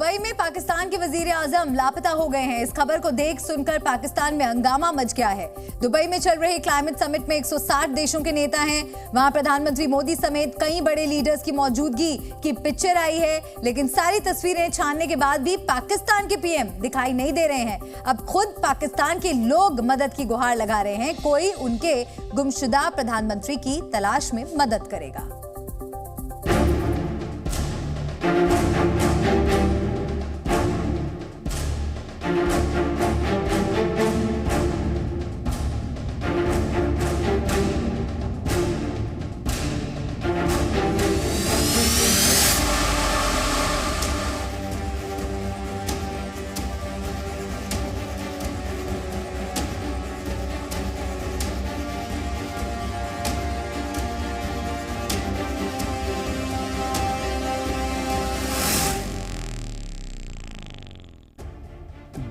Dubai में पाकिस्तान के वजीर आजम लापता हो गए हैं। इस खबर को देख सुनकर पाकिस्तान में हंगामा मच गया है। दुबई में चल रही क्लाइमेट समिट में 160 देशों के नेता हैं। वहां प्रधानमंत्री मोदी समेत कई बड़े लीडर्स की मौजूदगी की पिक्चर आई है, लेकिन सारी तस्वीरें छानने के बाद भी पाकिस्तान के पीएम दिखाई नहीं दे रहे हैं। अब खुद पाकिस्तान के लोग मदद की गुहार लगा रहे हैं, कोई उनके गुमशुदा प्रधानमंत्री की तलाश में मदद करेगा।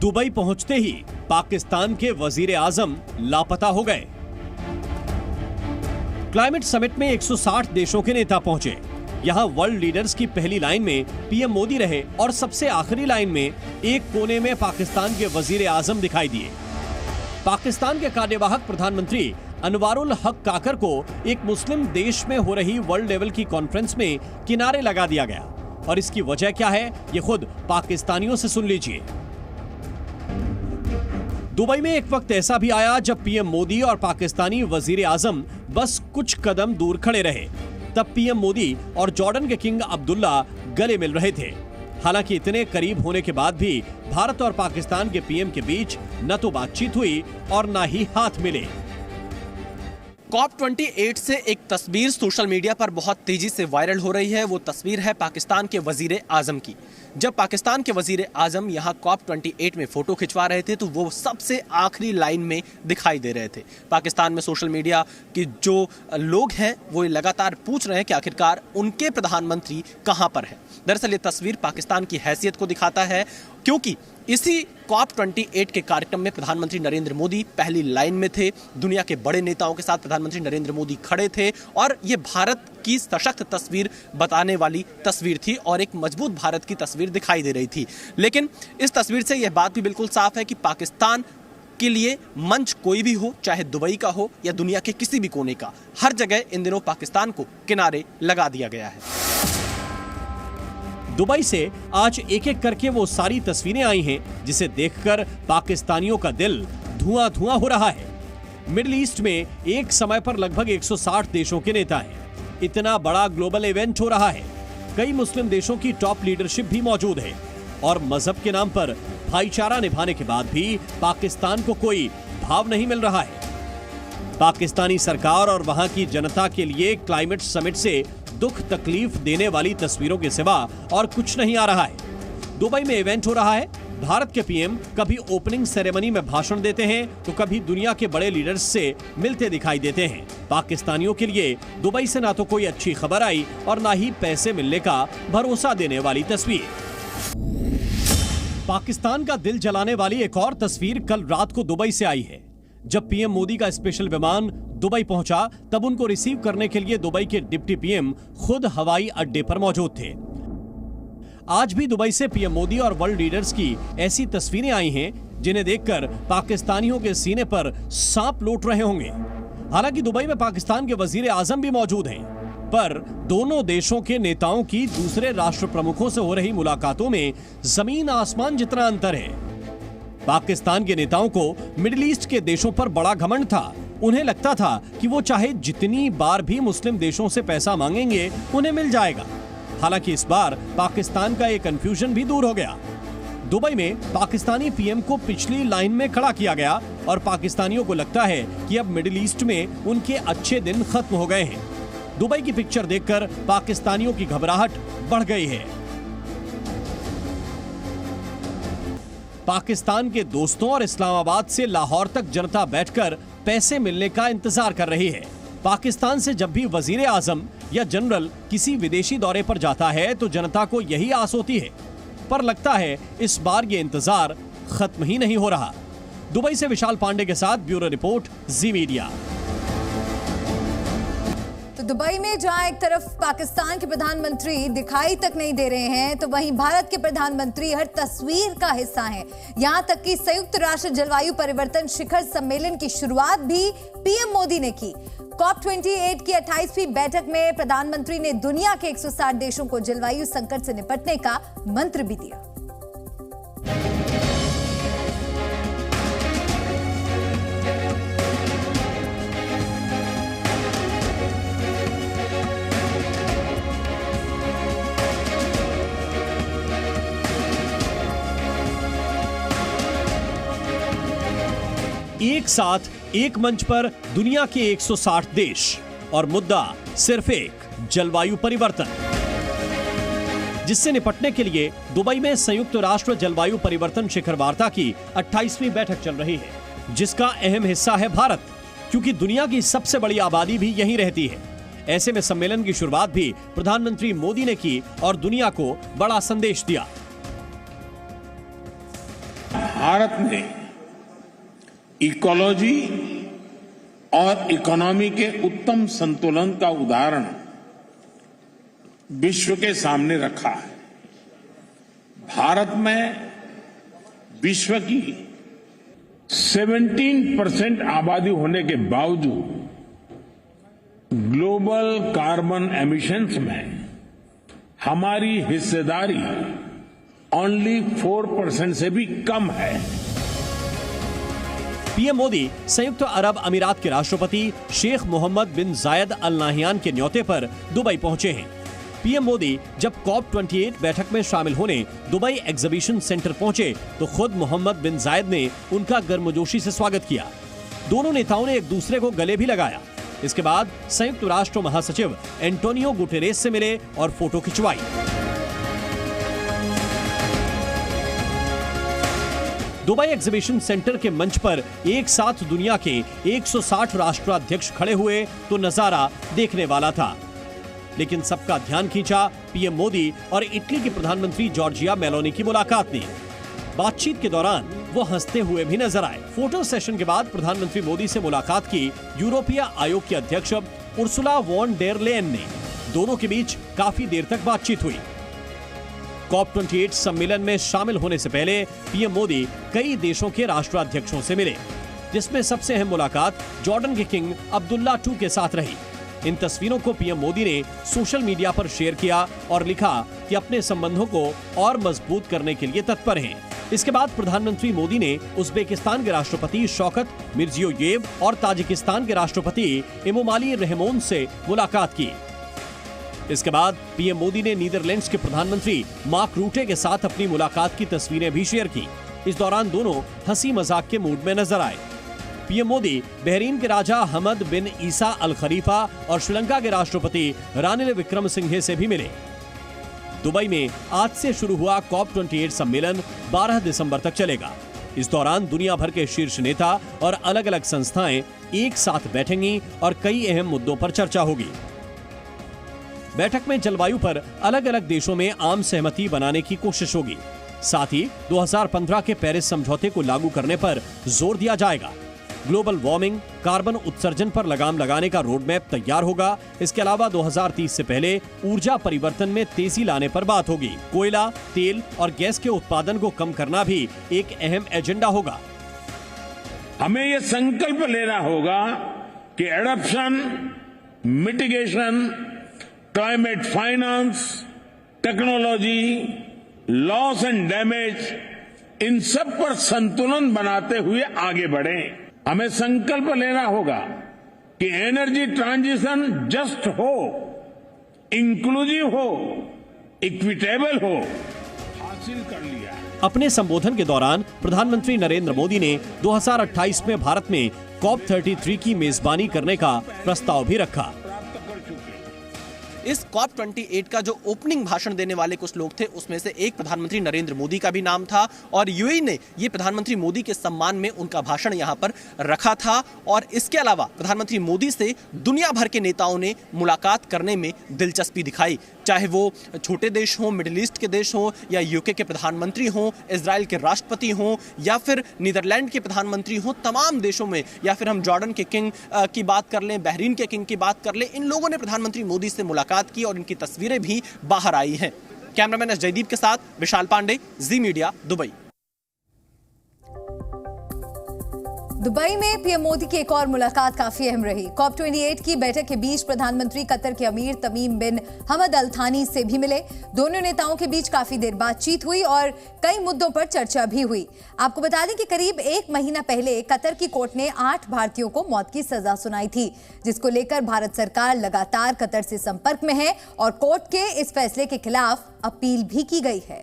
दुबई पहुंचते ही पाकिस्तान के वजीर आजम लापता हो गए। क्लाइमेट समिट में 160 देशों के नेता पहुंचे। यहां वर्ल्ड लीडर्स की पहली लाइन में पीएम मोदी रहे और सबसे आखिरी लाइन में एक कोने में पाकिस्तान के वजीर आजम दिखाई दिए। पाकिस्तान के कार्यवाहक प्रधानमंत्री अनवारुल हक काकर को एक मुस्लिम देश में हो रही वर्ल्ड लेवल की कॉन्फ्रेंस में किनारे लगा दिया गया, और इसकी वजह क्या है ये खुद पाकिस्तानियों से सुन लीजिए। दुबई में एक वक्त ऐसा भी आया जब पीएम मोदी और पाकिस्तानी वजीर आजम बस कुछ कदम दूर खड़े रहे। तब पीएम मोदी और जॉर्डन के किंग अब्दुल्ला गले मिल रहे थे। हालांकि इतने करीब होने के बाद भी भारत और पाकिस्तान के पीएम के बीच न तो बातचीत हुई और न ही हाथ मिले। COP28 से एक तस्वीर सोशल मीडिया पर बहुत तेजी से वायरल हो रही है। वो तस्वीर है पाकिस्तान के वजीर आजम की। जब पाकिस्तान के वजीर आजम यहाँ COP28 में फोटो खिंचवा रहे थे तो वो सबसे आखिरी लाइन में दिखाई दे रहे थे। पाकिस्तान में सोशल मीडिया के जो लोग हैं वो लगातार पूछ रहे हैं कि आखिरकार उनके प्रधानमंत्री कहाँ पर है। दरअसल ये तस्वीर पाकिस्तान की हैसियत को दिखाता है, क्योंकि इसी COP28 के कार्यक्रम में प्रधानमंत्री नरेंद्र मोदी पहली लाइन में थे। दुनिया के बड़े नेताओं के साथ प्रधानमंत्री नरेंद्र मोदी खड़े थे और ये भारत की सशक्त तस्वीर बताने वाली तस्वीर थी और एक मजबूत भारत की तस्वीर दिखाई दे रही थी। लेकिन इस तस्वीर से यह बात भी बिल्कुल साफ है कि पाकिस्तान के लिए मंच कोई भी हो, चाहे दुबई का हो या दुनिया के किसी भी कोने का, हर जगह इन दिनों पाकिस्तान को किनारे लगा दिया गया है। दुबई से आज एक एक करके वो सारी तस्वीरें आई हैं जिसे देखकर पाकिस्तानियों का दिल धुआं धुआं हो रहा है। मिडिल ईस्ट में एक समय पर लगभग 160 देशों के नेता हैं। इतना बड़ा ग्लोबल इवेंट हो रहा है। कई मुस्लिम देशों की टॉप लीडरशिप भी मौजूद है और मजहब के नाम पर भाईचारा निभाने के बाद भी पाकिस्तान को कोई भाव नहीं मिल रहा है। पाकिस्तानी सरकार और वहां की जनता के लिए क्लाइमेट समिट से दुख तकलीफ देने वाली तस्वीरों के सिवा और कुछ नहीं आ रहा है। दुबई में इवेंट हो रहा है। भारत के पीएम कभी ओपनिंग सेरेमनी में भाषण देते हैं तो कभी दुनिया के बड़े लीडर्स से मिलते दिखाई देते हैं। पाकिस्तानियों के लिए दुबई से ना तो कोई अच्छी खबर आई और ना ही पैसे मिलने का भरोसा देने वाली तस्वीर। पाकिस्तान का दिल जलाने वाली एक और तस्वीर कल रात को दुबई से आई है। जब पीएम मोदी का स्पेशल विमान दुबई पहुंचा तब उनको रिसीव करने के लिए दुबई के डिप्टी पीएम खुद हवाई अड्डे पर मौजूद थे। आज भी दुबई से पीएम मोदी और वर्ल्ड लीडर्स की ऐसी तस्वीरें आई हैं जिन्हें देखकर पाकिस्तानियों के सीने पर सांप लौट रहे होंगे। हालांकि दुबई में पाकिस्तान के वजीर आजम भी मौजूद हैं, पर दोनों देशों के नेताओं की दूसरे राष्ट्र प्रमुखों से हो रही मुलाकातों में जमीन आसमान जितना अंतर है। पाकिस्तान के नेताओं को मिडिल ईस्ट के देशों पर बड़ा घमंड था। उन्हें लगता था कि वो चाहे जितनी बार भी मुस्लिम देशों से पैसा मांगेंगे उन्हें मिल जाएगा। हालांकि इस बार पाकिस्तान का ये कंफ्यूजन भी दूर हो गया। दुबई में पाकिस्तानी पीएम को पिछली लाइन में खड़ा किया गया और पाकिस्तानियों को लगता है कि अब मिडिल ईस्ट में उनके अच्छे दिन खत्म हो गए हैं। दुबई की पिक्चर देखकर पाकिस्तानियों की घबराहट बढ़ गई है। पाकिस्तान के दोस्तों और इस्लामाबाद से लाहौर तक जनता बैठकर पैसे मिलने का इंतजार कर रही है। पाकिस्तान से जब भी वजीर आजम या जनरल किसी विदेशी दौरे पर जाता है तो जनता को यही आस होती है, पर लगता है इस बार ये इंतजार खत्म ही नहीं हो रहा। दुबई से विशाल पांडे के साथ ब्यूरो रिपोर्ट, जी मीडिया। तो दुबई में जहां एक तरफ पाकिस्तान के प्रधानमंत्री दिखाई तक नहीं दे रहे हैं, तो वहीं भारत के प्रधानमंत्री हर तस्वीर का हिस्सा हैं। यहां तक कि संयुक्त राष्ट्र जलवायु परिवर्तन शिखर सम्मेलन की शुरुआत भी पीएम मोदी ने की। COP28 की 28वीं बैठक में प्रधानमंत्री ने दुनिया के 160 देशों को जलवायु संकट से निपटने का मंत्र भी दिया। एक साथ एक मंच पर दुनिया के 160 देश और मुद्दा सिर्फ एक, जलवायु परिवर्तन, जिससे निपटने के लिए दुबई में संयुक्त राष्ट्र जलवायु परिवर्तन शिखर वार्ता की 28वीं बैठक चल रही है, जिसका अहम हिस्सा है भारत, क्योंकि दुनिया की सबसे बड़ी आबादी भी यहीं रहती है। ऐसे में सम्मेलन की शुरुआत भी प्रधानमंत्री मोदी ने की और दुनिया को बड़ा संदेश दिया। भारत ने इकोलॉजी और इकोनॉमी के उत्तम संतुलन का उदाहरण विश्व के सामने रखा है। भारत में विश्व की 17% आबादी होने के बावजूद ग्लोबल कार्बन एमिशंस में हमारी हिस्सेदारी ओनली 4% से भी कम है। पीएम मोदी संयुक्त अरब अमीरात के राष्ट्रपति शेख मोहम्मद बिन जायद अल नाहियान के न्योते पर दुबई पहुंचे हैं। पीएम मोदी जब COP28 बैठक में शामिल होने दुबई एग्जीबिशन सेंटर पहुंचे तो खुद मोहम्मद बिन जायद ने उनका गर्मजोशी से स्वागत किया। दोनों नेताओं ने एक दूसरे को गले भी लगाया। इसके बाद संयुक्त राष्ट्र महासचिव एंटोनियो गुटेरेस से मिले और फोटो खिंचवाई। दुबई एग्जीबिशन सेंटर के मंच पर एक साथ दुनिया के 160 राष्ट्राध्यक्ष खड़े हुए तो नजारा देखने वाला था, लेकिन सबका ध्यान खींचा पीएम मोदी और इटली के प्रधानमंत्री जॉर्जिया मेलोनी की मुलाकात ने। बातचीत के दौरान वो हंसते हुए भी नजर आए। फोटो सेशन के बाद प्रधानमंत्री मोदी से मुलाकात की यूरोपीय आयोग की अध्यक्ष उर्सुला वॉन डेर लेयन ने। दोनों के बीच काफी देर तक बातचीत हुई। COP28 सम्मेलन में शामिल होने से पहले पीएम मोदी कई देशों के राष्ट्राध्यक्षों से मिले, जिसमें सबसे अहम मुलाकात जॉर्डन के किंग अब्दुल्ला II के साथ रही। इन तस्वीरों को पीएम मोदी ने सोशल मीडिया पर शेयर किया और लिखा कि अपने संबंधों को और मजबूत करने के लिए तत्पर हैं। इसके बाद प्रधानमंत्री मोदी ने उज्बेकिस्तान के राष्ट्रपति शौकत मिर्जियोयेव और ताजिकिस्तान के राष्ट्रपति इमोमाली रहमोन से मुलाकात की। इसके बाद पीएम मोदी ने नीदरलैंड्स के प्रधानमंत्री मार्क रूटे के साथ अपनी मुलाकात की तस्वीरें भी शेयर की। इस दौरान दोनों हंसी मजाक के मूड में नजर आए। पीएम मोदी बहरीन के राजा हमद बिन ईसा अल खलीफा और श्रीलंका के राष्ट्रपति रानिल विक्रमसिंघे से भी मिले। दुबई में आज से शुरू हुआ COP28 सम्मेलन 12 दिसंबर तक चलेगा। इस दौरान दुनिया भर के शीर्ष नेता और अलग अलग संस्थाएं एक साथ बैठेंगी और कई अहम मुद्दों पर चर्चा होगी। बैठक में जलवायु पर अलग अलग देशों में आम सहमति बनाने की कोशिश होगी। साथ ही 2015 के पेरिस समझौते को लागू करने पर जोर दिया जाएगा। ग्लोबल वार्मिंग, कार्बन उत्सर्जन पर लगाम लगाने का रोड मैप तैयार होगा। इसके अलावा 2030 से पहले ऊर्जा परिवर्तन में तेजी लाने पर बात होगी। कोयला, तेल और गैस के उत्पादन को कम करना भी एक अहम एजेंडा होगा। हमें ये संकल्प लेना होगा कि adoption, mitigation, climate finance, technology, loss and damage, इन सब पर संतुलन बनाते हुए आगे बढ़ें। हमें संकल्प लेना होगा कि एनर्जी ट्रांजिशन जस्ट हो, इंक्लूसिव हो, इक्विटेबल हो, हासिल कर लिया। अपने संबोधन के दौरान प्रधानमंत्री नरेंद्र मोदी ने 2028 में भारत में COP33 की मेजबानी करने का प्रस्ताव भी रखा। इस COP28 का जो ओपनिंग भाषण देने वाले कुछ लोग थे, उसमें से एक प्रधानमंत्री नरेंद्र मोदी का भी नाम था और यूएई ने ये प्रधानमंत्री मोदी के सम्मान में उनका भाषण यहाँ पर रखा था। और इसके अलावा प्रधानमंत्री मोदी से दुनिया भर के नेताओं ने मुलाकात करने में दिलचस्पी दिखाई। चाहे वो छोटे देश हों, मिडिल ईस्ट के देश हों, या यूके के प्रधानमंत्री हों, इजराइल के राष्ट्रपति हों, या फिर नीदरलैंड के प्रधानमंत्री हों, तमाम देशों में, या फिर हम जॉर्डन के किंग की बात कर लें, बहरीन के किंग की बात कर लें, इन लोगों ने प्रधानमंत्री मोदी से मुलाकात की और इनकी तस्वीरें भी बाहर आई हैं। कैमरामैन एस जयदीप के साथ विशाल पांडे, जी मीडिया, दुबई। दुबई में पीएम मोदी की एक और मुलाकात काफी अहम रही। COP 28 की बैठक के बीच प्रधानमंत्री कतर के अमीर तमीम बिन हमद अल थानी से भी मिले। दोनों नेताओं के बीच काफी देर बातचीत हुई और कई मुद्दों पर चर्चा भी हुई। आपको बता दें कि करीब 1 महीना पहले कतर की कोर्ट ने 8 भारतीयों को मौत की सजा सुनाई थी, जिसको लेकर भारत सरकार लगातार कतर से संपर्क में है और कोर्ट के इस फैसले के खिलाफ अपील भी की गई है।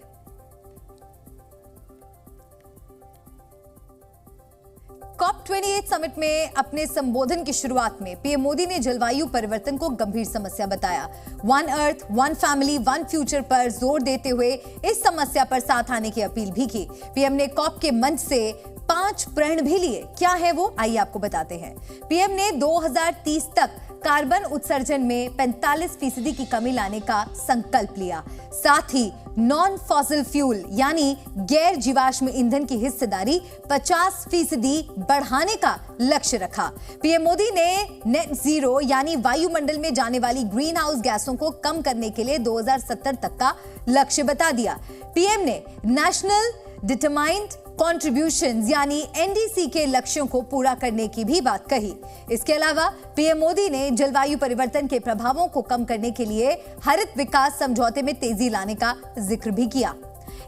COP 28 समिट में अपने संबोधन की शुरुआत में पीएम मोदी ने जलवायु परिवर्तन को गंभीर समस्या बताया। One earth, one family, one future पर जोर देते हुए इस समस्या पर साथ आने की अपील भी की। पीएम ने COP के मंच से 5 प्रण भी लिए। क्या है वो, आइए आपको बताते हैं। पीएम ने 2030 तक कार्बन उत्सर्जन में 45% की कमी लाने का संकल्प लिया। साथ ही नॉन फॉसिल फ्यूल यानी गैर जीवाश्म ईंधन की हिस्सेदारी 50% बढ़ाने का लक्ष्य रखा। पीएम मोदी ने नेट जीरो यानी वायुमंडल में जाने वाली ग्रीन हाउस गैसों को कम करने के लिए 2070 तक का लक्ष्य बता दिया। पीएम ने नेशनल डिटरमाइंड कॉन्ट्रीब्यूशंस यानी एनडीसी के लक्ष्यों को पूरा करने की भी बात कही। इसके अलावा पीएम मोदी ने जलवायु परिवर्तन के प्रभावों को कम करने के लिए हरित विकास समझौते में तेजी लाने का जिक्र भी किया।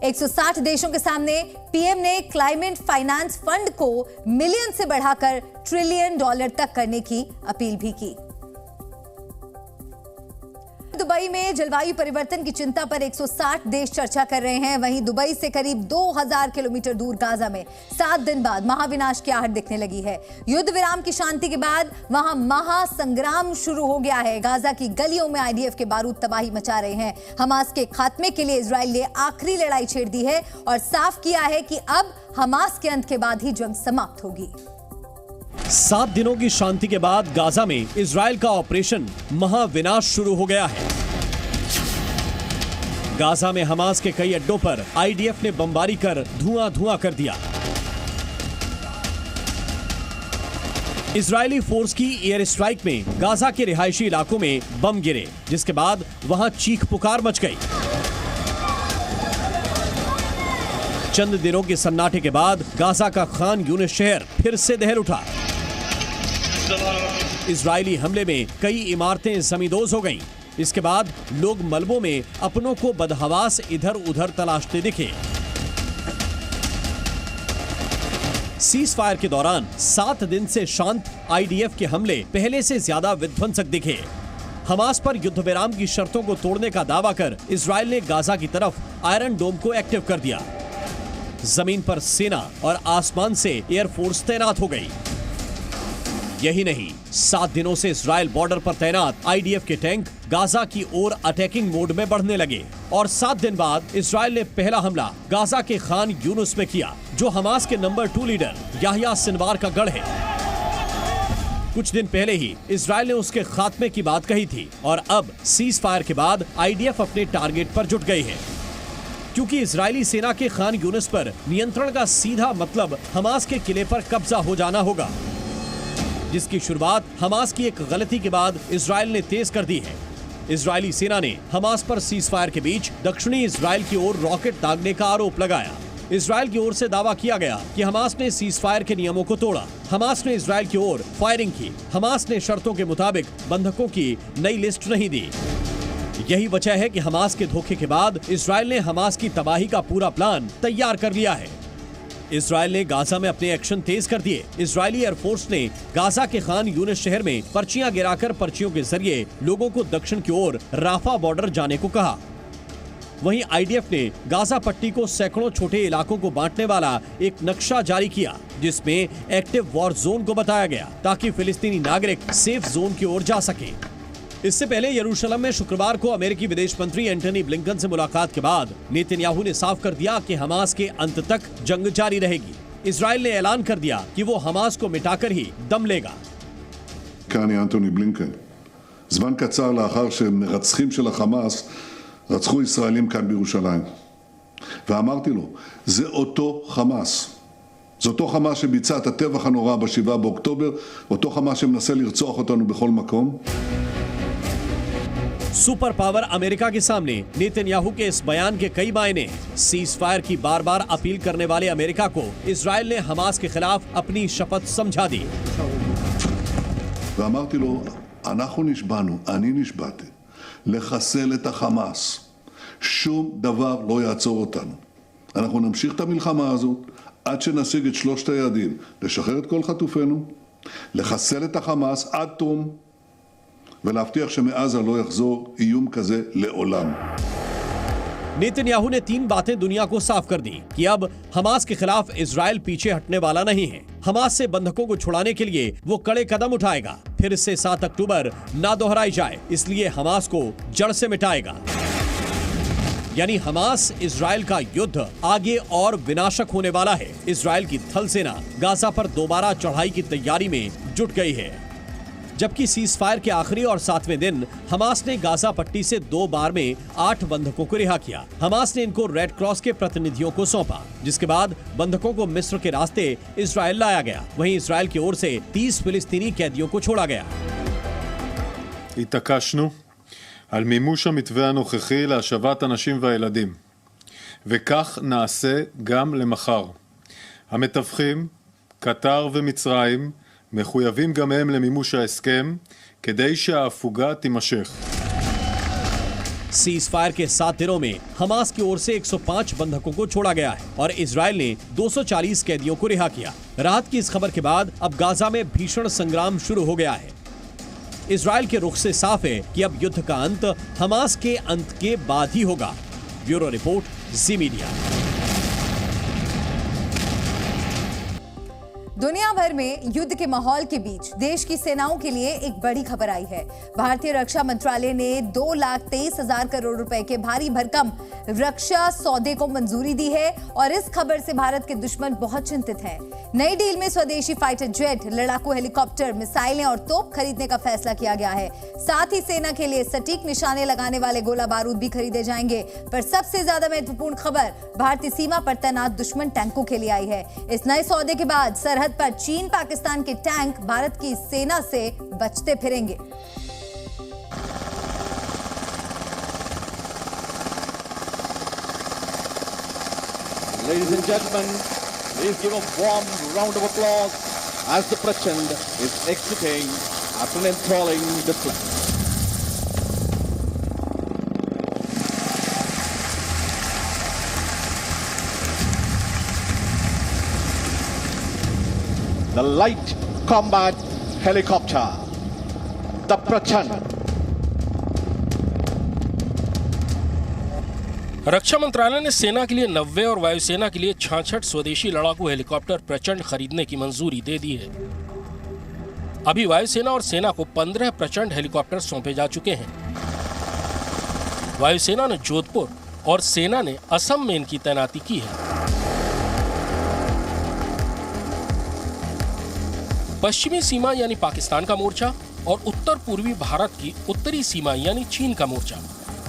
160 देशों के सामने पीएम ने क्लाइमेट फाइनेंस फंड को मिलियन से बढ़ाकर $1 ट्रिलियन तक करने की अपील भी की। दुबई में जलवायु परिवर्तन की चिंता पर 160 देश चर्चा कर रहे हैं। वहीं दुबई से करीब 2000 किलोमीटर दूर गाजा में 7 दिन बाद महाविनाश की आहट दिखने लगी है। युद्ध विराम की शांति के बाद वहां महासंग्राम शुरू हो गया है। गाजा की गलियों में आईडीएफ के बारूद तबाही मचा रहे हैं। हमास के खात्मे के लिए इजराइल ने आखिरी लड़ाई छेड़ दी है और साफ किया है कि अब हमास के अंत के बाद ही जंग समाप्त होगी। 7 दिनों की शांति के बाद गाजा में इजराइल का ऑपरेशन महाविनाश शुरू हो गया है। गाजा में हमास के कई अड्डों पर आईडीएफ ने बमबारी कर धुआं कर दिया। इजरायली फोर्स की एयर स्ट्राइक में गाजा के रिहायशी इलाकों में बम गिरे, जिसके बाद वहां चीख पुकार मच गई। चंद दिनों के सन्नाटे के बाद गाजा का खान यूनिस शहर फिर से दहल उठा। इजरायली हमले में कई इमारतें जमींदोज हो गईं। इसके बाद लोग मलबों में अपनों को बदहवास इधर उधर तलाशते दिखे। सीज फायर के दौरान 7 दिन से शांत आईडीएफ के हमले पहले से ज्यादा विध्वंसक दिखे। हमास पर युद्ध विराम की शर्तों को तोड़ने का दावा कर इजराइल ने गाजा की तरफ आयरन डोम को एक्टिव कर दिया। जमीन पर सेना और आसमान से एयरफोर्स तैनात हो गई। यही नहीं, 7 दिनों से इजराइल बॉर्डर पर तैनात आईडीएफ के टैंक गाजा की ओर अटैकिंग मोड में बढ़ने लगे और 7 दिन बाद इजराइल ने पहला हमला गाजा के खान यूनुस में किया, जो हमास के नंबर 2 लीडर याह्या सिनवार का गढ़ है। कुछ दिन पहले ही इजराइल ने उसके खात्मे की बात कही थी और अब सीज फायर के बाद आईडीएफ अपने टारगेट पर जुट गई है, क्योंकि इजरायली सेना के खान यूनुस पर नियंत्रण का सीधा मतलब हमास के किले पर कब्जा हो जाना होगा, जिसकी शुरुआत हमास की एक गलती के बाद इजराइल ने तेज कर दी है। इजरायली सेना ने हमास पर सीज फायर के बीच दक्षिणी इजराइल की ओर रॉकेट दागने का आरोप लगाया। इजराइल की ओर से दावा किया गया कि हमास ने सीज फायर के नियमों को तोड़ा। हमास ने इजराइल की ओर फायरिंग की। हमास ने शर्तों के मुताबिक बंधकों की नई लिस्ट नहीं दी। यही वजह है कि हमास के धोखे के बाद इजराइल ने हमास की तबाही का पूरा प्लान तैयार कर लिया है। इजराइल ने गाजा में अपने एक्शन तेज कर दिए। इजरायली एयरफोर्स ने गाजा के खान यूनिस शहर में पर्चियां गिराकर पर्चियों के जरिए लोगों को दक्षिण की ओर राफा बॉर्डर जाने को कहा। वहीं आईडीएफ ने गाजा पट्टी को सैकड़ों छोटे इलाकों को बांटने वाला एक नक्शा जारी किया, जिसमें एक्टिव वॉर जोन को बताया गया ताकि फिलिस्तीनी नागरिक सेफ जोन की ओर जा सके। इससे पहले यरूशलेम में शुक्रवार को अमेरिकी विदेश मंत्री एंटनी ब्लिंकन से मुलाकात के बाद नेतन्याहू ने साफ कर दिया कि हमास के अंत तक जंग जारी रहेगी। इजराइल ने ऐलान कर दिया कि वो हमास को मिटाकर ही दम लेगा। Anthony Blinken זמן קצר לאחר שמרצחים של החמאס רצחו ישראלים כאן בירושלים. ואמרתי לו, זה אותו חמאס. זה אותו חמאס שביצע את הטבח הנורא ב7 באוקטובר, אותו חמאס שמנסה לרצוח אותנו בכל מקום. Super power America के सामने नेतन्याहू के इस बयान के कई मायने। सीज फायर की बार बार अपील करने वाले अमेरिका को इजराइल ने हमास के खिलाफ अपनी शपथ समझा दी। ואמרתי לו, אנחנו נשבענו, אני נשבעתי, לחסל את החמאס. שום דבר לא יעצור אותנו. אנחנו נמשיך את המלחמה הזאת עד שנשיג את שלושת היעדים, לשחרר את כל חטופינו, לחסל את החמאס עד תום, ולהבטיח שמעזה לא יחזור איום כזה לעולם. नेतन्याहू ने 3 बातें दुनिया को साफ कर दी कि अब हमास के खिलाफ इजराइल पीछे हटने वाला नहीं है। हमास से बंधकों को छुड़ाने के लिए वो कड़े कदम उठाएगा। फिर से 7 अक्टूबर ना दोहराई जाए, इसलिए हमास को जड़ से मिटाएगा। यानी हमास इजराइल का युद्ध आगे और विनाशक होने वाला है। इजराइल की थल सेना गाजा पर दोबारा चढ़ाई की तैयारी में जुट गई है। जबकि सीज फायर के आखिरी और 7वें दिन हमास ने गाजा पट्टी से 2 बार में 8 बंधकों को रिहा किया। हमास ने इनको रेड क्रॉस के प्रतिनिधियों को सौंपा, जिसके बाद बंधकों को मिस्र के रास्ते इजराइल लाया गया। वहीं इजराइल की ओर से 30 फिलिस्तीनी कैदियों को छोड़ा गया। התעקשנו על מימוש המתווה הנוכחי להשבת הנשים והילדים, וכך נעשה גם למחר. המתווכים, קטר ומצרים, מחויבים גם הם למימוש ההסכם כדי שההפוגה תימשך. सीज फायर के 7 दिनों में हमास की ओर से 105 बंधकों को छोड़ा गया है और इजराइल ने 240 कैदियों को रिहा किया। राहत की इस खबर के बाद अब गाजा में भीषण संग्राम शुरू हो गया है। इजराइल के रुख से साफ है कि अब युद्ध का अंत हमास के अंत के बाद ही होगा। ब्यूरो रिपोर्ट, जी मीडिया। दुनिया भर में युद्ध के माहौल के बीच देश की सेनाओं के लिए एक बड़ी खबर आई है। भारतीय रक्षा मंत्रालय ने 2,23,000 करोड़ रुपए के भारी भरकम रक्षा सौदे को मंजूरी दी है और इस खबर से भारत के दुश्मन बहुत चिंतित हैं। नई डील में स्वदेशी फाइटर जेट, लड़ाकू हेलीकॉप्टर, मिसाइलें और तोप खरीदने का फैसला किया गया है। साथ ही सेना के लिए सटीक निशाने लगाने वाले गोला बारूद भी खरीदे जाएंगे। पर सबसे ज्यादा महत्वपूर्ण खबर भारतीय सीमा पर तैनात दुश्मन टैंकों के लिए आई है। इस नए सौदे के बाद सरहद पर चीन पाकिस्तान के टैंक भारत की सेना से बचते फिरेंगे। Ladies and gentlemen, please give a warm round of applause as the Prachand is exiting after an enthralling distance. The light combat helicopter, the Prachand. रक्षा मंत्रालय ने सेना के लिए 90 और वायुसेना के लिए 66 स्वदेशी लड़ाकू हेलीकॉप्टर प्रचंड खरीदने की मंजूरी दे दी है। अभी वायुसेना और सेना को 15 प्रचंड हेलीकॉप्टर सौंपे जा चुके हैं। वायुसेना ने जोधपुर और सेना ने असम में इनकी तैनाती की है। पश्चिमी सीमा यानी पाकिस्तान का मोर्चा और उत्तर पूर्वी भारत की उत्तरी सीमा यानी चीन का मोर्चा।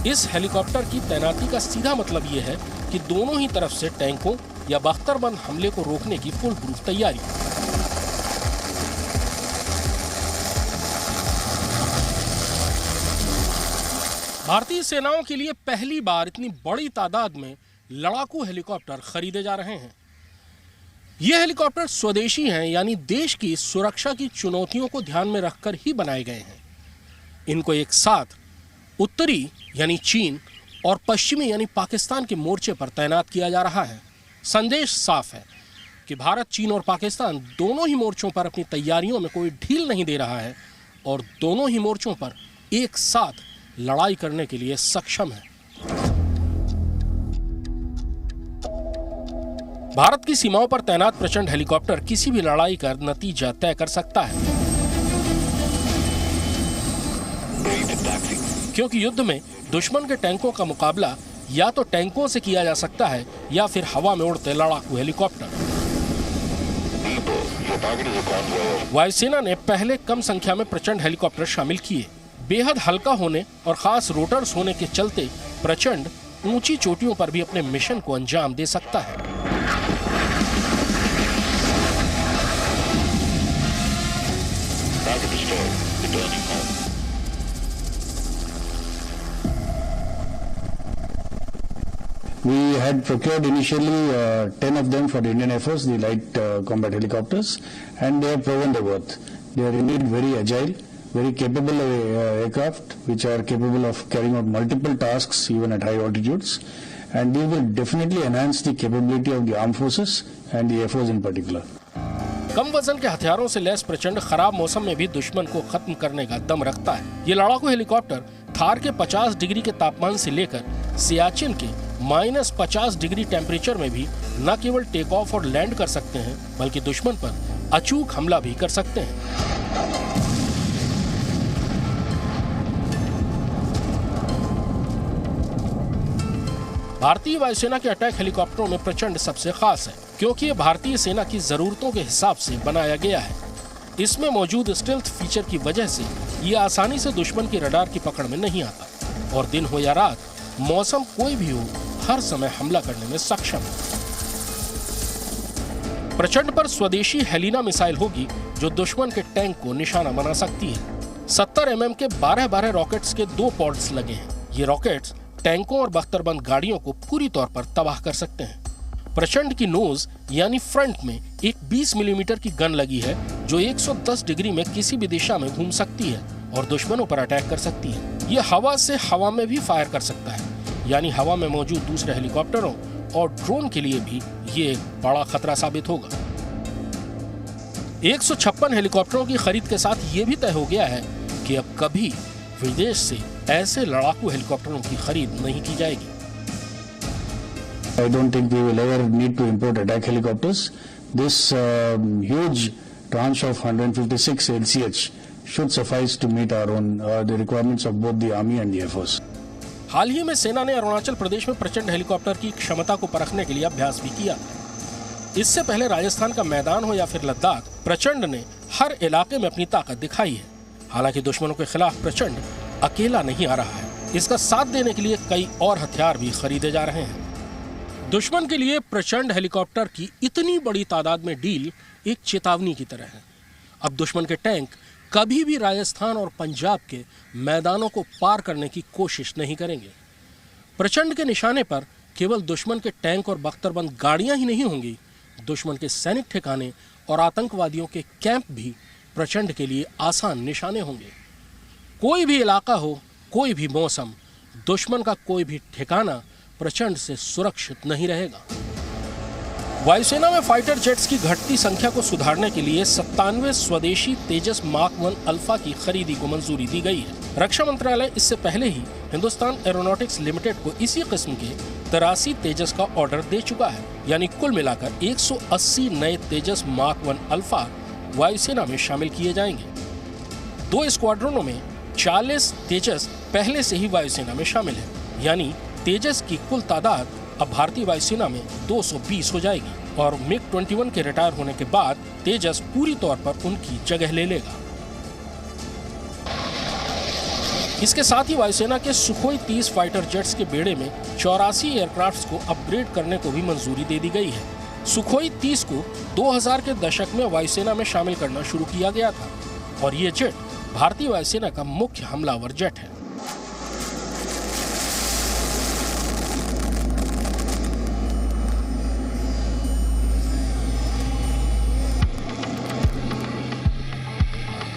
इस हेलीकॉप्टर की तैनाती का सीधा मतलब यह है कि दोनों ही तरफ से टैंकों या बख्तरबंद हमले को रोकने की फुल प्रूफ तैयारी। भारतीय सेनाओं के लिए पहली बार इतनी बड़ी तादाद में लड़ाकू हेलीकॉप्टर खरीदे जा रहे हैं। ये हेलीकॉप्टर स्वदेशी हैं, यानी देश की सुरक्षा की चुनौतियों को ध्यान में रखकर ही बनाए गए हैं। इनको एक साथ उत्तरी यानी चीन और पश्चिमी यानी पाकिस्तान के मोर्चे पर तैनात किया जा रहा है। संदेश साफ है कि भारत, चीन और पाकिस्तान दोनों ही मोर्चों पर अपनी तैयारियों में कोई ढील नहीं दे रहा है और दोनों ही मोर्चों पर एक साथ लड़ाई करने के लिए सक्षम है। भारत की सीमाओं पर तैनात प्रचंड हेलीकॉप्टर किसी भी लड़ाई का नतीजा तय कर सकता है, क्योंकि युद्ध में दुश्मन के टैंकों का मुकाबला या तो टैंकों से किया जा सकता है या फिर हवा में उड़ते लड़ाकू हेलीकॉप्टर। वायुसेना ने पहले कम संख्या में प्रचंड हेलीकॉप्टर शामिल किए, बेहद हल्का होने और खास रोटर्स होने के चलते प्रचंड ऊंची चोटियों पर भी अपने मिशन को अंजाम दे सकता है। We had procured initially 10 of them for the Indian Air Force, the light combat helicopters, and they have proven their worth. They are indeed very agile, very capable aircraft, which are capable of carrying out multiple tasks even at high altitudes, and they will definitely enhance the capability of the armed forces and the Air Force in particular. कम वजन के हथियारों से lace प्रचंड खराब मौसम में भी दुश्मन को खत्म करने का दम रखता है। ये लड़ाकू हेलीकॉप्टर थार के 50 डिग्री के तापमान से लेकर सियाचिन के -50 डिग्री टेम्परेचर में भी न केवल टेक ऑफ और लैंड कर सकते हैं, बल्कि दुश्मन पर अचूक हमला भी कर सकते हैं। भारतीय वायुसेना के अटैक हेलीकॉप्टरों में प्रचंड सबसे खास है, क्योंकि ये भारतीय सेना की जरूरतों के हिसाब से बनाया गया है। इसमें मौजूद स्टेल्थ फीचर की वजह से ये आसानी से दुश्मन की रडार की पकड़ में नहीं आता और दिन हो या रात, मौसम कोई भी हो, हर समय हमला करने में सक्षम है। प्रचंड पर स्वदेशी हेलिना मिसाइल होगी जो दुश्मन के टैंक को निशाना बना सकती है। 70 mm के 12-12 रॉकेट्स के 2 पॉड्स लगे हैं। ये रॉकेट्स टैंकों और बख्तरबंद गाड़ियों को पूरी तौर पर तबाह कर सकते हैं। प्रचंड की नोज यानी फ्रंट में एक 20 मिलीमीटर की गन लगी है जो 110 डिग्री में किसी भी दिशा में घूम सकती है और दुश्मनों पर अटैक कर सकती है। ये हवा से हवा में भी फायर कर सकता है, यानी हवा में मौजूद दूसरे हेलीकॉप्टरों और ड्रोन के लिए भी ये एक बड़ा खतरा साबित होगा। 156 हेलीकॉप्टरों की खरीद के साथ ये भी तय हो गया है कि अब कभी विदेश से ऐसे लड़ाकू हेलीकॉप्टरों की खरीद नहीं की जाएगी। I don't think we will ever need to import attack helicopters. This huge tranche of 156 LCH should suffice to meet our own the requirements of both the Army and the Air Force. हाल ही में सेना ने अरुणाचल प्रदेश में प्रचंड helicopter की क्षमता को परखने के लिए अभ्यास भी किया था। इससे पहले राजस्थान का मैदान हो या फिर लद्दाख, प्रचंड ने हर इलाके में अपनी ताकत दिखाई है। हालांकि दुश्मनों के खिलाफ प्रचंड अकेला नहीं आ रहा है, इसका साथ देने के लिए कई और हथियार भी खरीदे जा रहे हैं। दुश्मन के लिए प्रचंड हेलीकॉप्टर की इतनी बड़ी तादाद में डील एक चेतावनी की तरह है। अब दुश्मन के टैंक कभी भी राजस्थान और पंजाब के मैदानों को पार करने की कोशिश नहीं करेंगे। प्रचंड के निशाने पर केवल दुश्मन के टैंक और बख्तरबंद गाड़ियां ही नहीं होंगी, दुश्मन के सैनिक ठिकाने और आतंकवादियों के कैंप भी प्रचंड के लिए आसान निशाने होंगे। कोई भी इलाका हो, कोई भी मौसम, दुश्मन का कोई भी ठिकाना प्रचंड से सुरक्षित नहीं रहेगा। वायुसेना में फाइटर जेट्स की घटती संख्या को सुधारने के लिए 97 स्वदेशी तेजस मार्क 1 अल्फा की खरीदी को मंजूरी दी गई है। रक्षा मंत्रालय इससे पहले ही हिंदुस्तान एरोनॉटिक्स लिमिटेड को इसी किस्म के 83 तेजस का ऑर्डर दे चुका है, यानी कुल मिलाकर 180 नए तेजस मार्क 1 अल्फा वायुसेना में शामिल किए जाएंगे। 2 स्क्वाड्रनों में 40 तेजस पहले से ही वायुसेना में शामिल है, यानी तेजस की कुल तादाद अब भारतीय वायुसेना में 220 हो जाएगी और MiG-21 के रिटायर होने के बाद तेजस पूरी तौर पर उनकी जगह ले लेगा। इसके साथ ही वायुसेना के सुखोई 30 फाइटर जेट्स के बेड़े में 84 एयरक्राफ्ट्स को अपग्रेड करने को भी मंजूरी दे दी गई है। सुखोई 30 को 2000 के दशक में वायुसेना में शामिल करना शुरू किया गया था और ये जेट भारतीय वायुसेना का मुख्य हमलावर जेट है।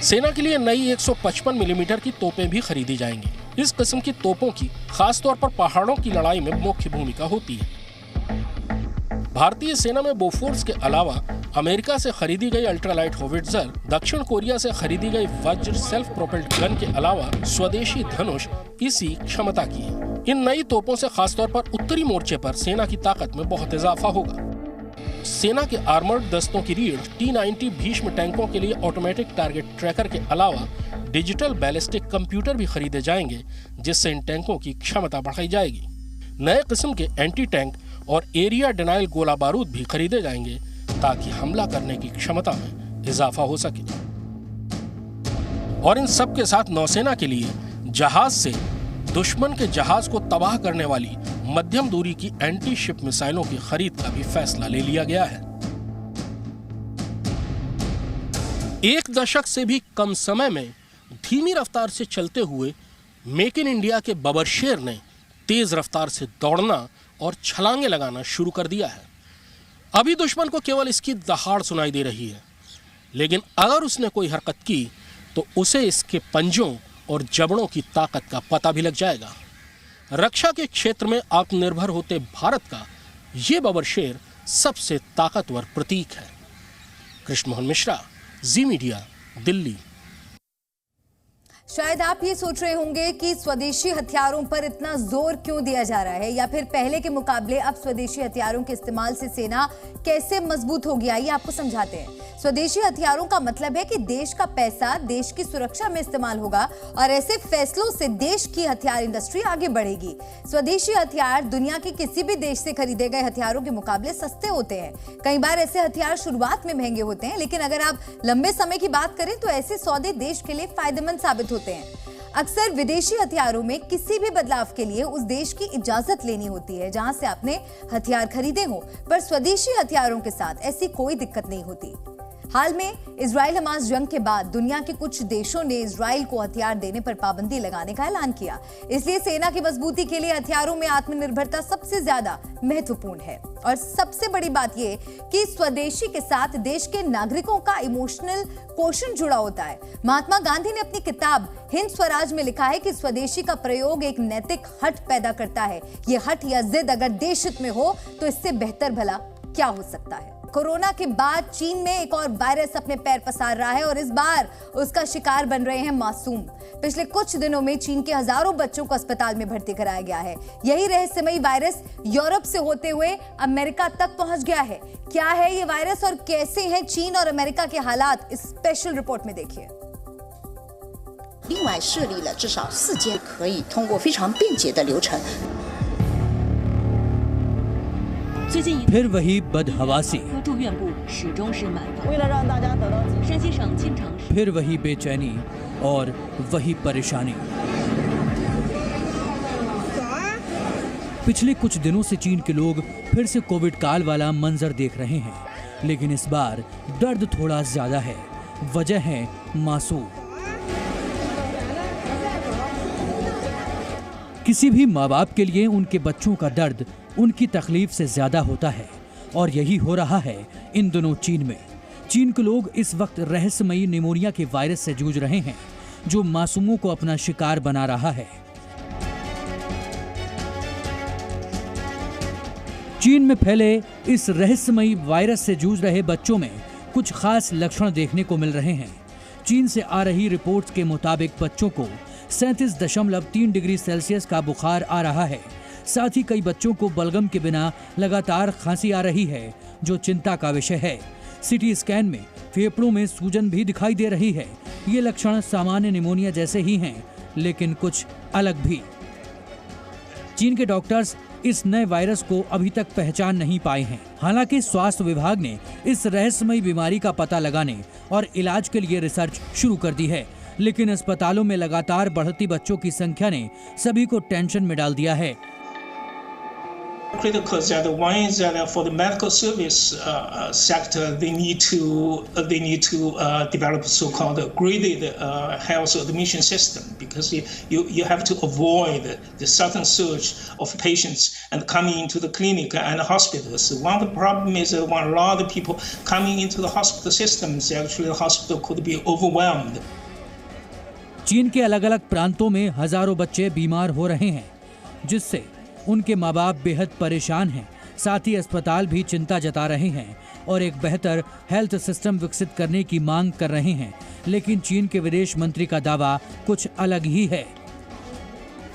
सेना के लिए नई 155 मिलीमीटर की तोपें भी खरीदी जाएंगी। इस किस्म की तोपों की खासतौर पर पहाड़ों की लड़ाई में मुख्य भूमिका होती है। भारतीय सेना में बोफोर्स के अलावा अमेरिका से खरीदी गई अल्ट्रालाइट होविट्जर, दक्षिण कोरिया से खरीदी गई वज्र सेल्फ प्रोपेल्ड गन के अलावा स्वदेशी धनुष इसी क्षमता की है। इन नई तोपों से खासतौर पर उत्तरी मोर्चे पर सेना की ताकत में बहुत इजाफा होगा। सेना के आर्मर्ड दस्तों की रीढ़ T-90 भीष्म टैंकों के लिए ऑटोमेटिक टारगेट ट्रैकर के अलावा डिजिटल बैलिस्टिक कंप्यूटर भी खरीदे जाएंगे, जिससे इन टैंकों की क्षमता बढ़ाई जाएगी। नए किस्म के एंटी टैंक और एरिया डिनाइल गोला बारूद भी खरीदे जाएंगे ताकि हमला करने की क्षमता में इजाफा हो सके। और इन सब के साथ नौसेना के लिए जहाज से दुश्मन के जहाज को तबाह करने वाली मध्यम दूरी की एंटी शिप मिसाइलों की खरीद का भी फैसला ले लिया गया है। 1 दशक से भी कम समय में धीमी रफ्तार से चलते हुए मेक इन इंडिया के बबरशेर ने तेज रफ्तार से दौड़ना और छलांगे लगाना शुरू कर दिया है। अभी दुश्मन को केवल इसकी दहाड़ सुनाई दे रही है, लेकिन अगर उसने कोई हरकत की तो उसे इसके पंजों और जबड़ों की ताकत का पता भी लग जाएगा। रक्षा के क्षेत्र में आत्मनिर्भर होते भारत का ये बबरशेर सबसे ताकतवर प्रतीक है। कृष्ण मोहन मिश्रा, जी मीडिया, दिल्ली। शायद आप ये सोच रहे होंगे कि स्वदेशी हथियारों पर इतना जोर क्यों दिया जा रहा है, या फिर पहले के मुकाबले अब स्वदेशी हथियारों के इस्तेमाल से सेना कैसे मजबूत होगी। आइए आपको समझाते हैं। स्वदेशी हथियारों का मतलब है कि देश का पैसा देश की सुरक्षा में इस्तेमाल होगा और ऐसे फैसलों से देश की हथियार इंडस्ट्री आगे बढ़ेगी। स्वदेशी हथियार दुनिया के किसी भी देश से खरीदे गए हथियारों के मुकाबले सस्ते होते हैं। कई बार ऐसे हथियार शुरुआत में महंगे होते हैं, लेकिन अगर आप लंबे समय की बात करें तो ऐसे सौदे देश के लिए फायदेमंद साबित होते हैं। अक्सर विदेशी हथियारों में किसी भी बदलाव के लिए उस देश की इजाजत लेनी होती है जहां से आपने हथियार खरीदे हो, पर स्वदेशी हथियारों के साथ ऐसी कोई दिक्कत नहीं होती। हाल में इजराइल हमास जंग के बाद दुनिया के कुछ देशों ने इजराइल को हथियार देने पर पाबंदी लगाने का ऐलान किया। इसलिए सेना की मजबूती के लिए हथियारों में आत्मनिर्भरता सबसे ज्यादा महत्वपूर्ण है। और सबसे बड़ी बात यह कि स्वदेशी के साथ देश के नागरिकों का इमोशनल क्वोशंट जुड़ा होता है। महात्मा गांधी ने अपनी किताब हिंद स्वराज में लिखा है कि स्वदेशी का प्रयोग एक नैतिक हट पैदा करता है। ये हट या जिद अगर देश हित में हो तो इससे बेहतर भला क्या हो सकता है। कोरोना के बाद चीन में एक और वायरस अपने पैर पसार रहा है और इस बार उसका शिकार बन रहे हैं मासूम। पिछले कुछ दिनों में चीन के हजारों बच्चों को अस्पताल में भर्ती कराया गया है। यही रहस्यमयी वायरस यूरोप से होते हुए अमेरिका तक पहुंच गया है। क्या है ये वायरस और कैसे हैं चीन और अमेरिका के हालात, इस स्पेशल रिपोर्ट में देखिए। 另外设立了至少4间可以通过非常便捷的流程。 फिर वही बदहवासी, 住院部始终是满房。为了让大家得到山西省经常市 फिर वही बेचैनी और वही परेशानी। पिछले कुछ दिनों से चीन के लोग फिर से कोविड काल वाला मंजर देख रहे हैं, लेकिन इस बार दर्द थोड़ा ज्यादा है। वजह है मासूम। किसी भी माँ बाप के लिए उनके बच्चों का दर्द उनकी तकलीफ से ज्यादा होता है, और यही हो रहा है इन दिनों चीन में। चीन के लोग इस वक्त रहस्यमयी निमोनिया के वायरस से जूझ रहे हैं, जो मासूमों को अपना शिकार बना रहा है। चीन में फैले इस रहस्यमयी वायरस से जूझ रहे बच्चों में कुछ खास लक्षण देखने को मिल रहे हैं। चीन से आ रही रिपोर्ट्स के मुताबिक बच्चों को 37.3 डिग्री सेल्सियस का बुखार आ रहा है। साथ ही कई बच्चों को बलगम के बिना लगातार खांसी आ रही है, जो चिंता का विषय है। सीटी स्कैन में फेफड़ों में सूजन भी दिखाई दे रही है। ये लक्षण सामान्य निमोनिया जैसे ही हैं, लेकिन कुछ अलग भी। चीन के डॉक्टर्स इस नए वायरस को अभी तक पहचान नहीं पाए हैं। हालांकि स्वास्थ्य विभाग ने इस रहस्यमयी बीमारी का पता लगाने और इलाज के लिए रिसर्च शुरू कर दी है, लेकिन अस्पतालों में लगातार बढ़ती बच्चों की संख्या ने सभी को टेंशन में डाल दिया है। Critical is that one is that for the medical service sector, they need to develop so-called graded health admission system, because you have to avoid the sudden surge of patients and coming into the clinic and hospitals. One of the problem is that when a lot of people coming into the hospital systems, actually the hospital could be overwhelmed. चीन के अलग अलग प्रांतों में हजारों बच्चे बीमार हो रहे हैं, जिससे उनके माँ बाप बेहद परेशान हैं। साथ ही अस्पताल भी चिंता जता रहे हैं और एक बेहतर हेल्थ सिस्टम विकसित करने की मांग कर रहे हैं, लेकिन चीन के विदेश मंत्री का दावा कुछ अलग ही है।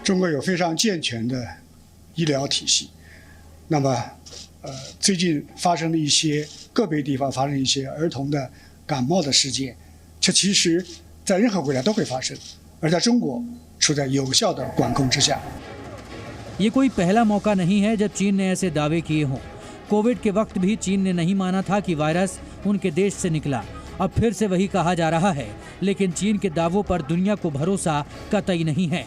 中国有非常健全的医疗体系，那么最近发生了一些个别地方发生一些儿童的感冒的事件，这其实在任何国家都会发生，而在中国处在有效的管控之下。 ये कोई पहला मौका नहीं है जब चीन ने ऐसे दावे किए हों। कोविड के वक्त भी चीन ने नहीं माना था कि वायरस उनके देश से निकला। अब फिर से वही कहा जा रहा है, लेकिन चीन के दावों पर दुनिया को भरोसा कतई नहीं है,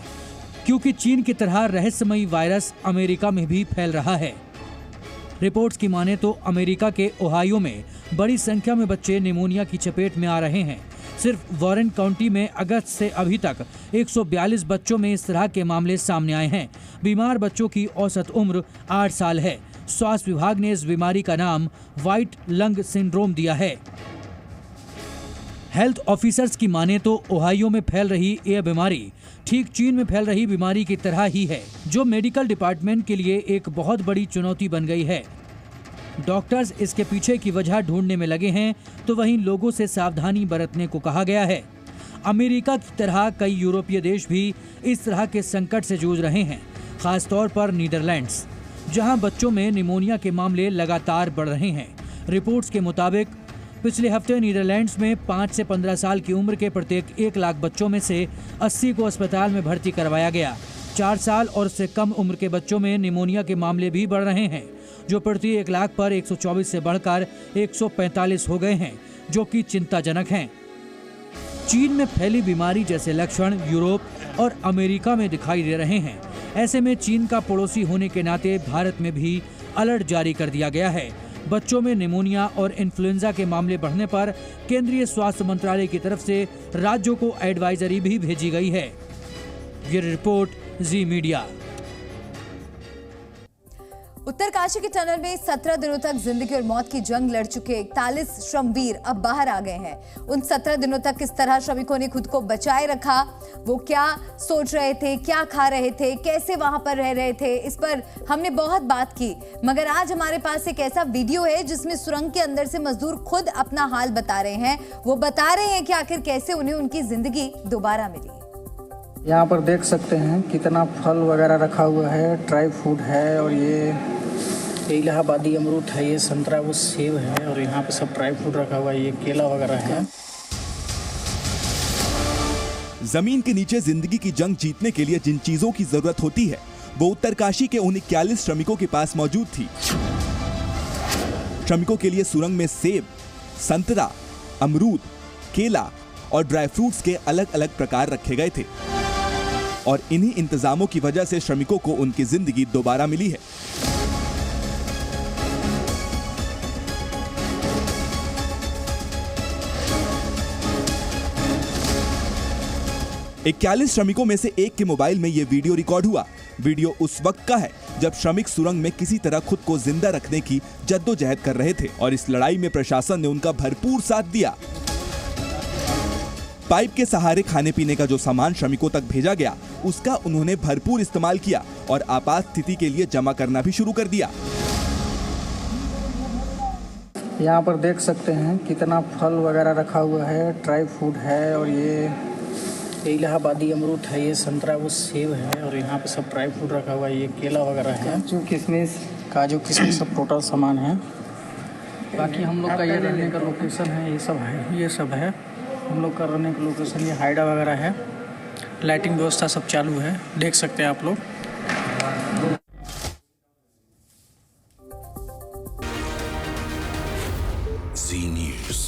क्योंकि चीन की तरह रहस्यमयी वायरस अमेरिका में भी फैल रहा है। रिपोर्ट्स की माने तो अमेरिका के ओहायो में बड़ी संख्या में बच्चे निमोनिया की चपेट में आ रहे हैं। सिर्फ वारेन काउंटी में अगस्त से अभी तक 142 बच्चों में इस तरह के मामले सामने आए हैं। बीमार बच्चों की औसत उम्र 8 साल है। स्वास्थ्य विभाग ने इस बीमारी का नाम व्हाइट लंग सिंड्रोम दिया है। हेल्थ ऑफिसर्स की माने तो ओहायो में फैल रही यह बीमारी ठीक चीन में फैल रही बीमारी की तरह ही है, जो मेडिकल डिपार्टमेंट के लिए एक बहुत बड़ी चुनौती बन गई है। डॉक्टर्स इसके पीछे की वजह ढूंढने में लगे हैं, तो वहीं लोगों से सावधानी बरतने को कहा गया है। अमेरिका की तरह कई यूरोपीय देश भी इस तरह के संकट से जूझ रहे हैं, खासतौर पर नीदरलैंड्स, जहां बच्चों में निमोनिया के मामले लगातार बढ़ रहे हैं। रिपोर्ट्स के मुताबिक पिछले हफ्ते नीदरलैंड्स में 5 से 15 साल की उम्र के प्रत्येक 1 लाख बच्चों में से 80 को अस्पताल में भर्ती करवाया गया। 4 साल और उससे कम उम्र के बच्चों में निमोनिया के मामले भी बढ़ रहे हैं, जो प्रति 1 लाख पर 124 से बढ़कर 145 हो गए हैं, जो कि चिंताजनक हैं। चीन में फैली बीमारी जैसे लक्षण यूरोप और अमेरिका में दिखाई दे रहे हैं। ऐसे में चीन का पड़ोसी होने के नाते भारत में भी अलर्ट जारी कर दिया गया है। बच्चों में निमोनिया और इन्फ्लुएंजा के मामले बढ़ने पर केंद्रीय स्वास्थ्य मंत्रालय की तरफ से राज्यों को एडवाइजरी भी भेजी गई है। ये रिपोर्ट जी मीडिया। उत्तरकाशी के टनल में 17 दिनों तक जिंदगी और मौत की जंग लड़ चुके 41 श्रमवीर अब बाहर आ गए हैं। उन 17 दिनों तक किस तरह श्रमिकों ने खुद को बचाए रखा, वो क्या सोच रहे थे, क्या खा रहे थे, कैसे वहां पर रह रहे थे, इस पर हमने बहुत बात की। मगर आज हमारे पास एक ऐसा वीडियो है जिसमें सुरंग के अंदर से मजदूर खुद अपना हाल बता रहे हैं। वो बता रहे हैं कि आखिर कैसे उन्हें उनकी जिंदगी दोबारा मिली। यहाँ पर देख सकते हैं कितना फल वगैरह रखा हुआ है, ड्राई फ्रूट है, और ये इलाहाबादी अमरूद है, ये संतरा, वो सेब है, और यहाँ पे सब ड्राई फ्रूट रखा हुआ है, ये केला वगैरह है। जमीन के नीचे जिंदगी की जंग जीतने के लिए जिन चीजों की जरूरत होती है, वो उत्तरकाशी के उन 41 श्रमिकों के पास मौजूद थी। श्रमिकों के लिए सुरंग में सेब, संतरा, अमरूद, केला और ड्राई फ्रूट्स के अलग अलग प्रकार रखे गए थे, और इन्हीं इंतजामों की वजह से श्रमिकों को उनकी जिंदगी दोबारा मिली है। 41 श्रमिकों में से एक के मोबाइल में यह वीडियो रिकॉर्ड हुआ। वीडियो उस वक्त का है जब श्रमिक सुरंग में किसी तरह खुद को जिंदा रखने की जद्दोजहद कर रहे थे, और इस लड़ाई में प्रशासन ने उनका भरपूर साथ दिया। पाइप के सहारे खाने पीने का जो सामान श्रमिकों तक भेजा गया, उसका उन्होंने भरपूर इस्तेमाल किया और आपात स्थिति के लिए जमा करना भी शुरू कर दिया। यहाँ पर देख सकते हैं कितना फल वगैरह रखा हुआ है, ड्राई फ्रूट है, और ये इलाहाबादी अमरूद है, ये संतरा, वो सेब है, और यहाँ पे सब ड्राई फ्रूट रखा हुआ है, ये केला वगैरह है, काजू किशमिश सब टोटल सामान है। बाकी हम लोग का ये रहने का लोकेशन है, ये सब है, ये सब है हम लोग का रहने का लोकेशन। ये हाइडा वगैरह है, लाइटिंग व्यवस्था सब चालू है, देख सकते हैं आप लोग। जी न्यूज़।